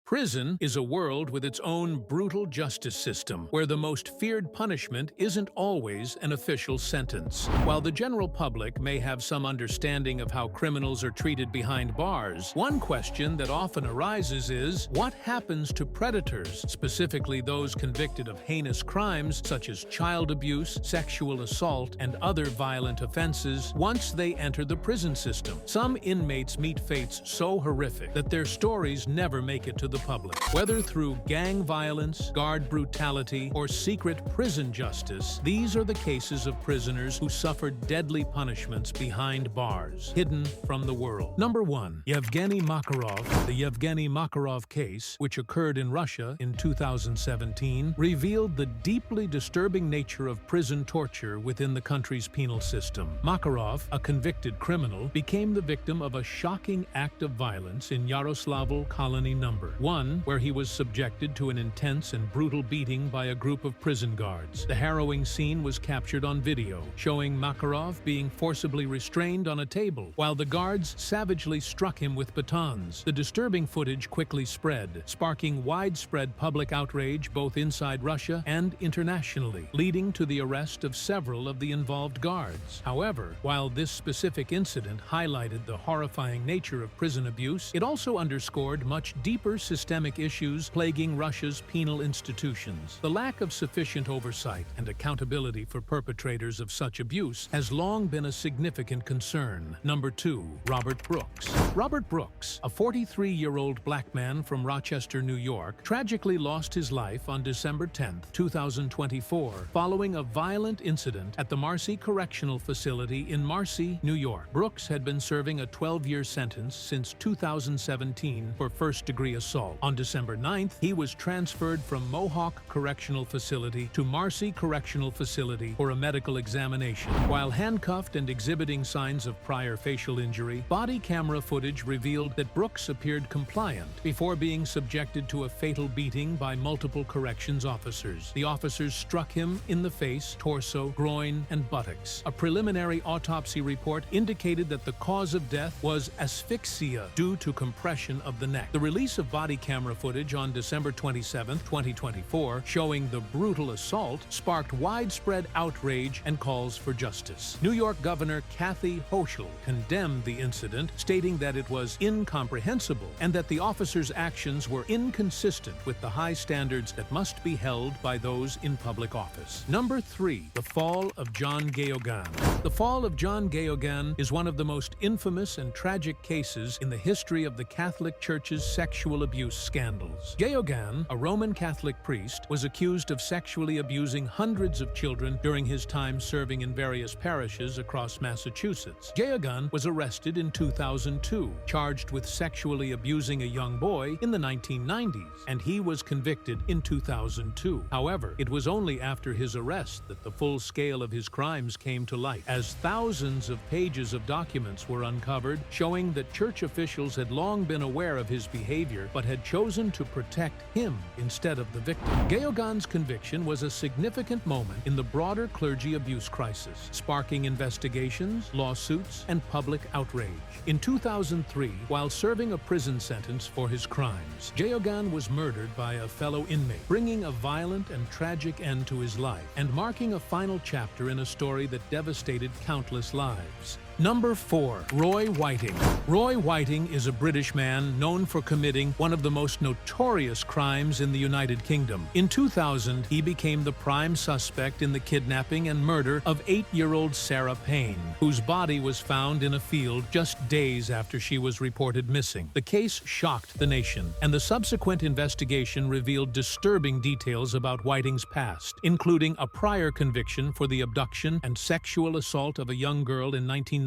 Prison is a world with its own brutal justice system, where the most feared punishment isn't always an official sentence. While the general public may have some understanding of how criminals are treated behind bars, one question that often arises is, what happens to predators, specifically those convicted of heinous crimes such as child abuse, sexual assault, and other violent offenses, once they enter the prison system? Some inmates meet fates so horrific that their stories never make it to the public. Whether through gang violence, guard brutality, or secret prison justice, these are the cases of prisoners who suffered deadly punishments behind bars, hidden from the world. Number 1. Yevgeny Makarov. The Yevgeny Makarov case, which occurred in Russia in 2017, revealed the deeply disturbing nature of prison torture within the country's penal system. Makarov, a convicted criminal, became the victim of a shocking act of violence in Yaroslavl Colony No. 1, where he was subjected to an intense and brutal beating by a group of prison guards. The harrowing scene was captured on video, showing Makarov being forcibly restrained on a table, while the guards savagely struck him with batons. The disturbing footage quickly spread, sparking widespread public outrage both inside Russia and internationally, leading to the arrest of several of the involved guards. However, while this specific incident highlighted the horrifying nature of prison abuse, it also underscored much deeper systemic issues plaguing Russia's penal institutions. The lack of sufficient oversight and accountability for perpetrators of such abuse has long been a significant concern. Number 2. Robert Brooks. Robert Brooks, a 43-year-old black man from Rochester, New York, tragically lost his life on December 10, 2024, following a violent incident at the Marcy Correctional Facility in Marcy, New York. Brooks had been serving a 12-year sentence since 2017 for first-degree assault. On December 9th, he was transferred from Mohawk Correctional Facility to Marcy Correctional Facility for a medical examination. While handcuffed and exhibiting signs of prior facial injury, body camera footage revealed that Brooks appeared compliant before being subjected to a fatal beating by multiple corrections officers. The officers struck him in the face, torso, groin, and buttocks. A preliminary autopsy report indicated that the cause of death was asphyxia due to compression of the neck. The release of body camera footage on December 27, 2024, showing the brutal assault, sparked widespread outrage and calls for justice. New York Governor Kathy Hochul condemned the incident, stating that it was incomprehensible and that the officers' actions were inconsistent with the high standards that must be held by those in public office. Number 3. The fall of John Geoghegan. The fall of John Geoghegan is one of the most infamous and tragic cases in the history of the Catholic Church's sexual abuse scandals. Geoghegan, a Roman Catholic priest, was accused of sexually abusing hundreds of children during his time serving in various parishes across Massachusetts. Geoghegan was arrested in 2002, charged with sexually abusing a young boy in the 1990s, and he was convicted in 2002. However, it was only after his arrest that the full scale of his crimes came to light, as thousands of pages of documents were uncovered showing that church officials had long been aware of his behavior but had chosen to protect him instead of the victim. Geoghegan's conviction was a significant moment in the broader clergy abuse crisis, sparking investigations, lawsuits, and public outrage. In 2003, while serving a prison sentence for his crimes, Geoghegan was murdered by a fellow inmate, bringing a violent and tragic end to his life and marking a final chapter in a story that devastated countless lives. Number 4. Roy Whiting. Roy Whiting is a British man known for committing one of the most notorious crimes in the United Kingdom. In 2000, he became the prime suspect in the kidnapping and murder of 8-year-old Sarah Payne, whose body was found in a field just days after she was reported missing. The case shocked the nation, and the subsequent investigation revealed disturbing details about Whiting's past, including a prior conviction for the abduction and sexual assault of a young girl in 1995,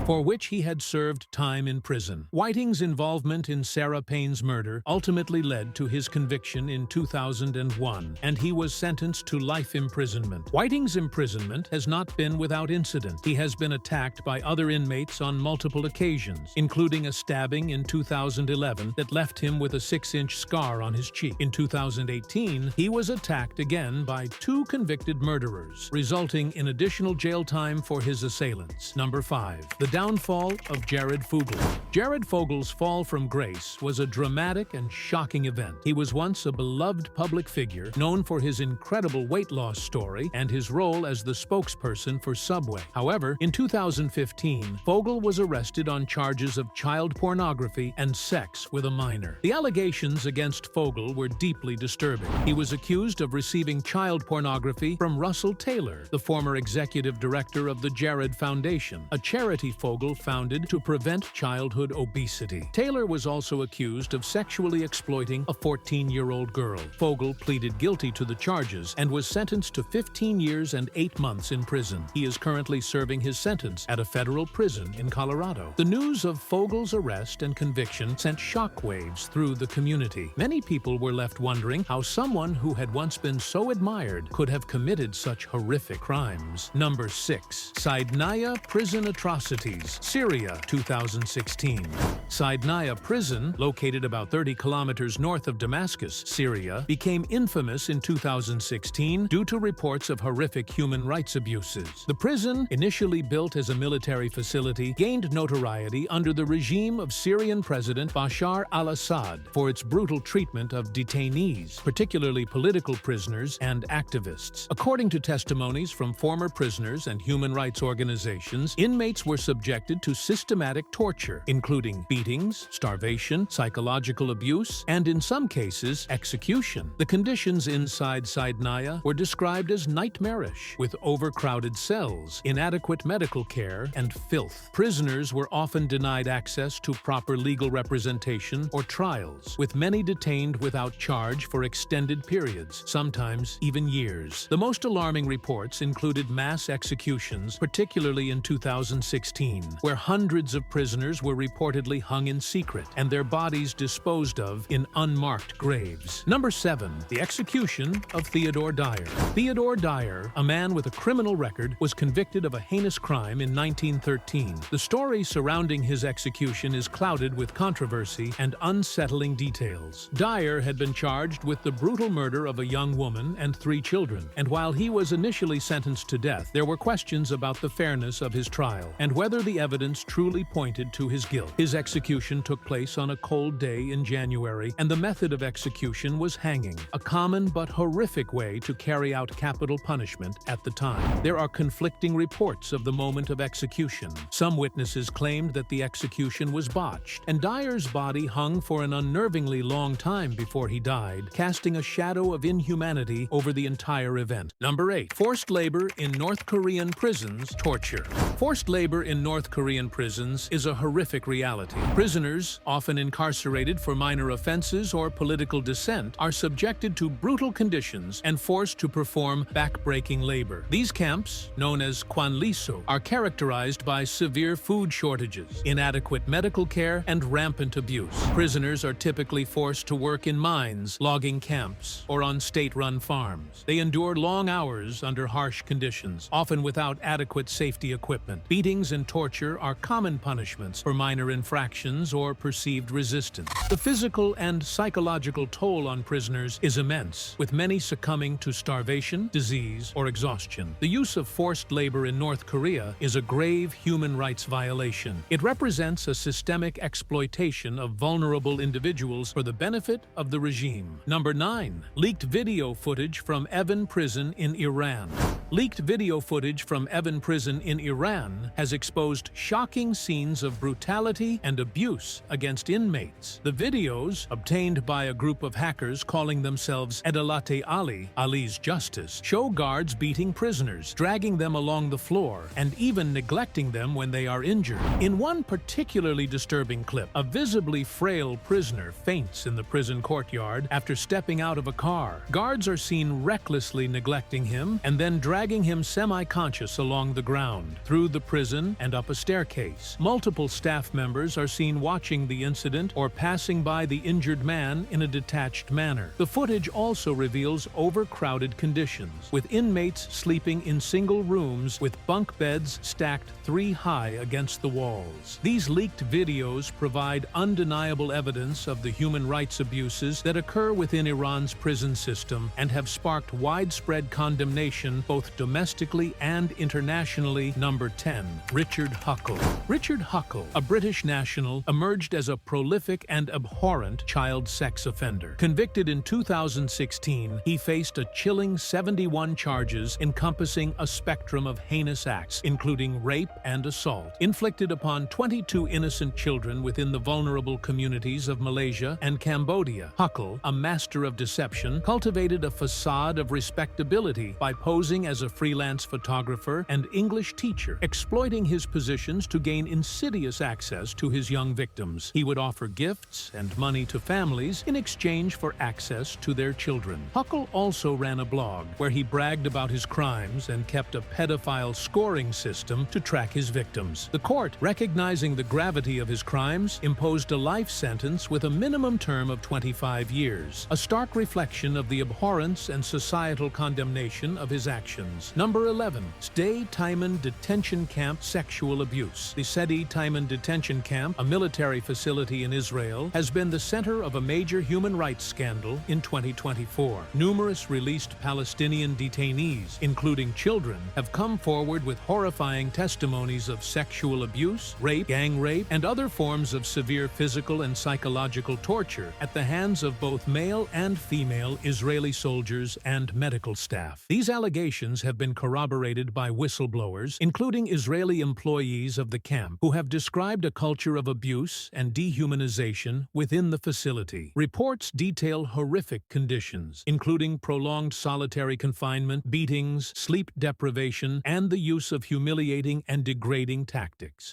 for which he had served time in prison. Whiting's involvement in Sarah Payne's murder ultimately led to his conviction in 2001, and he was sentenced to life imprisonment. Whiting's imprisonment has not been without incident. He has been attacked by other inmates on multiple occasions, including a stabbing in 2011 that left him with a 6-inch scar on his cheek. In 2018, he was attacked again by 2 convicted murderers, resulting in additional jail time for his assailants. Number Number 5. The downfall of Jared Fogle. Jared Fogle's fall from grace was a dramatic and shocking event. He was once a beloved public figure, known for his incredible weight loss story and his role as the spokesperson for Subway. However, in 2015, Fogle was arrested on charges of child pornography and sex with a minor. The allegations against Fogle were deeply disturbing. He was accused of receiving child pornography from Russell Taylor, the former executive director of the Jared Foundation, a charity Fogle founded to prevent childhood obesity. Taylor was also accused of sexually exploiting a 14-year-old girl. Fogle pleaded guilty to the charges and was sentenced to 15 years and 8 months in prison. He is currently serving his sentence at a federal prison in Colorado. The news of Fogle's arrest and conviction sent shockwaves through the community. Many people were left wondering how someone who had once been so admired could have committed such horrific crimes. Number 6. Saidnaya Prison Atrocities, Syria, 2016. Saidnaya Prison, located about 30 kilometers north of Damascus, Syria, became infamous in 2016 due to reports of horrific human rights abuses. The prison, initially built as a military facility, gained notoriety under the regime of Syrian President Bashar al-Assad for its brutal treatment of detainees, particularly political prisoners and activists. According to testimonies from former prisoners and human rights organizations, inmates were subjected to systematic torture, including beatings, starvation, psychological abuse, and in some cases, execution. The conditions inside Saidnaya were described as nightmarish, with overcrowded cells, inadequate medical care, and filth. Prisoners were often denied access to proper legal representation or trials, with many detained without charge for extended periods, sometimes even years. The most alarming reports included mass executions, particularly in 2016, where hundreds of prisoners were reportedly hung in secret and their bodies disposed of in unmarked graves. Number 7. The execution of Theodore Dyer. Theodore Dyer, a man with a criminal record, was convicted of a heinous crime in 1913. The story surrounding his execution is clouded with controversy and unsettling details. Dyer had been charged with the brutal murder of a young woman and 3 children, and while he was initially sentenced to death, there were questions about the fairness of his trial and whether the evidence truly pointed to his guilt. His execution took place on a cold day in January, and the method of execution was hanging, a common but horrific way to carry out capital punishment at the time. There are conflicting reports of the moment of execution. Some witnesses claimed that the execution was botched, and Dyer's body hung for an unnervingly long time before he died, casting a shadow of inhumanity over the entire event. Number 8. Forced labor in North Korean prisons, torture. Forced labor in North Korean prisons is a horrific reality. Prisoners, often incarcerated for minor offenses or political dissent, are subjected to brutal conditions and forced to perform back-breaking labor. These camps, known as kwanliso, are characterized by severe food shortages, inadequate medical care, and rampant abuse. Prisoners are typically forced to work in mines, logging camps, or on state-run farms. They endure long hours under harsh conditions, often without adequate safety equipment. Beatings and torture are common punishments for minor infractions or perceived resistance. The physical and psychological toll on prisoners is immense, with many succumbing to starvation, disease, or exhaustion. The use of forced labor in North Korea is a grave human rights violation. It represents a systemic exploitation of vulnerable individuals for the benefit of the regime. Number 9. Leaked video footage from Evin Prison in Iran. Leaked video footage from Evin Prison in Iran has exposed shocking scenes of brutality and abuse against inmates. The videos, obtained by a group of hackers calling themselves Edalate Ali, Ali's Justice, show guards beating prisoners, dragging them along the floor, and even neglecting them when they are injured. In one particularly disturbing clip, a visibly frail prisoner faints in the prison courtyard after stepping out of a car. Guards are seen recklessly neglecting him and then dragging him semi-conscious along the ground, through the prison and up a staircase. Multiple staff members are seen watching the incident or passing by the injured man in a detached manner. The footage also reveals overcrowded conditions, with inmates sleeping in single rooms with bunk beds stacked 3 high against the walls. These leaked videos provide undeniable evidence of the human rights abuses that occur within Iran's prison system and have sparked widespread condemnation both both domestically and internationally. Number 10. Richard Huckle. Richard Huckle, a British national, emerged as a prolific and abhorrent child sex offender. Convicted in 2016, he faced a chilling 71 charges encompassing a spectrum of heinous acts, including rape and assault, inflicted upon 22 innocent children within the vulnerable communities of Malaysia and Cambodia. Huckle, a master of deception, cultivated a facade of respectability by posing as a freelance photographer and English teacher, exploiting his positions to gain insidious access to his young victims. He would offer gifts and money to families in exchange for access to their children. Huckle also ran a blog where he bragged about his crimes and kept a pedophile scoring system to track his victims. The court, recognizing the gravity of his crimes, imposed a life sentence with a minimum term of 25 years, a stark reflection of the abhorrence and societal condemnation of his actions. Number 11. Sde Taiman Detention Camp Sexual Abuse. The Sde Taiman Detention Camp, a military facility in Israel, has been the center of a major human rights scandal in 2024. Numerous released Palestinian detainees, including children, have come forward with horrifying testimonies of sexual abuse, rape, gang rape, and other forms of severe physical and psychological torture at the hands of both male and female Israeli soldiers and medical staff. These allegations have been corroborated by whistleblowers, including Israeli employees of the camp, who have described a culture of abuse and dehumanization within the facility. Reports detail horrific conditions, including prolonged solitary confinement, beatings, sleep deprivation, and the use of humiliating and degrading tactics.